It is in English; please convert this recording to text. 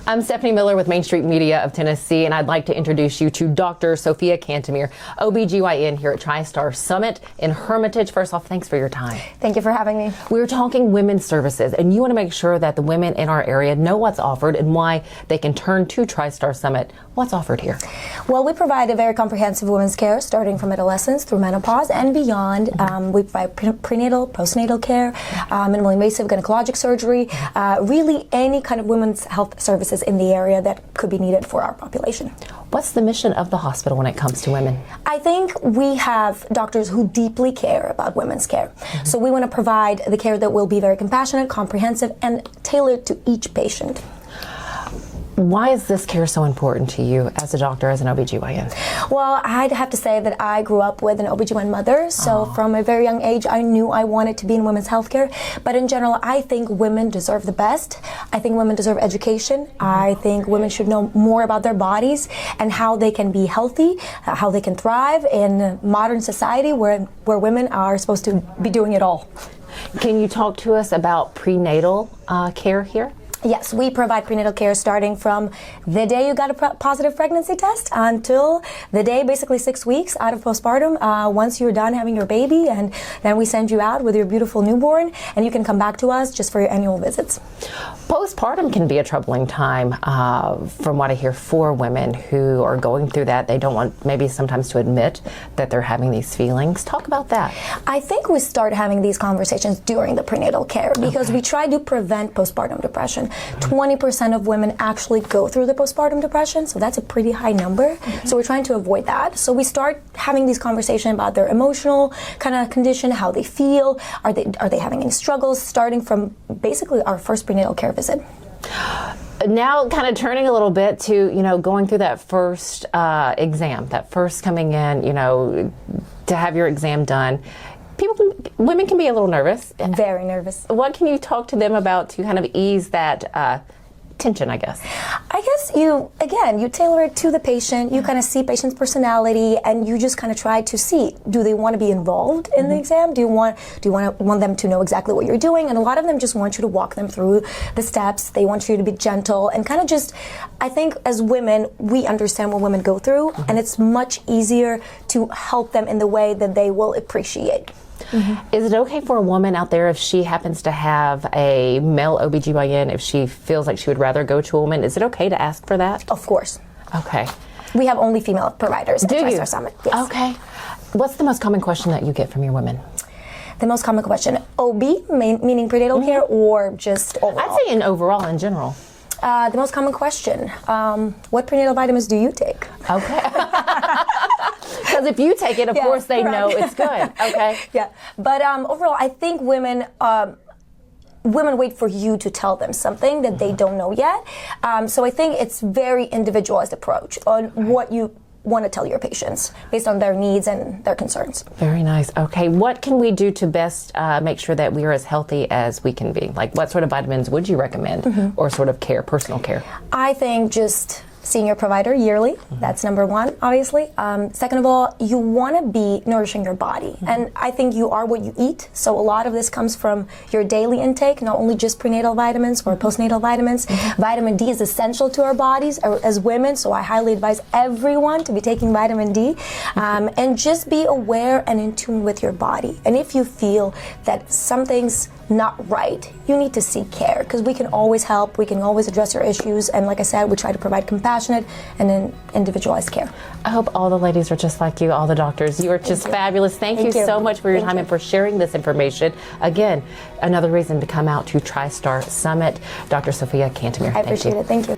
I'm Stephanie Miller with Main Street Media of Tennessee, and I'd like to introduce you to Dr. Sophia Kantemyr, OBGYN here at TriStar Summit in Hermitage. First off, thanks for your time. Thank you for having me. We're talking women's services, and you want to make sure that the women in our area know what's offered and why they can turn to TriStar Summit. What's offered here? Well, we provide a very comprehensive women's care starting from adolescence through menopause and beyond. We provide prenatal, postnatal care, minimally invasive gynecologic surgery, really any kind of women's health services in the area that could be needed for our population. What's the mission of the hospital when it comes to women? I think we have doctors who deeply care about women's care. So we want to provide the care that will be very compassionate, comprehensive, and tailored to each patient. Why is this care so important to you as a doctor, as an OBGYN? Well, I'd have to say that I grew up with an OBGYN mother, so from a very young age I knew I wanted to be in women's healthcare. But in general, I think women deserve the best. I think women deserve education. I think women should know more about their bodies and how they can be healthy, how they can thrive in modern society where women are supposed to be doing it all. Can you talk to us about prenatal care here? Yes, we provide prenatal care starting from the day you got a positive pregnancy test until the day, basically 6 weeks out of postpartum, once you're done having your baby, and then we send you out with your beautiful newborn, and you can come back to us just for your annual visits. Postpartum can be a troubling time, from what I hear, for women who are going through that. They don't want maybe sometimes to admit that they're having these feelings. Talk about that. I think we start having these conversations during the prenatal care because we try to prevent postpartum depression. 20% of women actually go through the postpartum depression, so that's a pretty high number. So we're trying to avoid that. So we start having these conversations about their emotional kind of condition, how they feel, are they having any struggles, starting from basically our first prenatal care visit. Now kind of turning a little bit to, going through that first exam, that first coming in, to have your exam done. Women can be a little nervous. Very nervous. What can you talk to them about to kind of ease that tension, I guess? I guess you tailor it to the patient. You kind of see patient's personality, and you just kind of try to see, do they want to be involved in the exam? Do you want them to know exactly what you're doing? And a lot of them just want you to walk them through the steps. They want you to be gentle and kind of just, I think as women, we understand what women go through, and it's much easier to help them in the way that they will appreciate. Is it okay for a woman out there, if she happens to have a male OBGYN, if she feels like she would rather go to a woman, is it okay to ask for that? Of course. Okay. We have only female providers at Do you? TriStar Summit. Yes. Okay. What's the most common question that you get from your women? The most common question, OB, meaning prenatal care, or just overall? I'd say overall, in general. The most common question, what prenatal vitamins do you take? Okay. Because if you take it, of course they know it's good. Okay. Yeah. But overall, I think women wait for you to tell them something that they don't know yet. So I think it's very individualized approach on what you want to tell your patients based on their needs and their concerns. Very nice. Okay. What can we do to best make sure that we are as healthy as we can be? Like, what sort of vitamins would you recommend, or sort of care, personal care? I think just seeing your provider yearly. That's number one, obviously. Second of all, you want to be nourishing your body. And I think you are what you eat. So a lot of this comes from your daily intake, not only just prenatal vitamins or postnatal vitamins. Vitamin D is essential to our bodies as women, so I highly advise everyone to be taking vitamin D. And just be aware and in tune with your body. And if you feel that something's not right, you need to seek care, because we can always help, we can always address your issues, and like I said, we try to provide compassionate and individualized care. I hope all the ladies are just like you, all the doctors. You are just fabulous. Thank you so much for your time and for sharing this information. Again, another reason to come out to TriStar Summit. Dr. Sophia Kantemyr. I appreciate it. Thank you.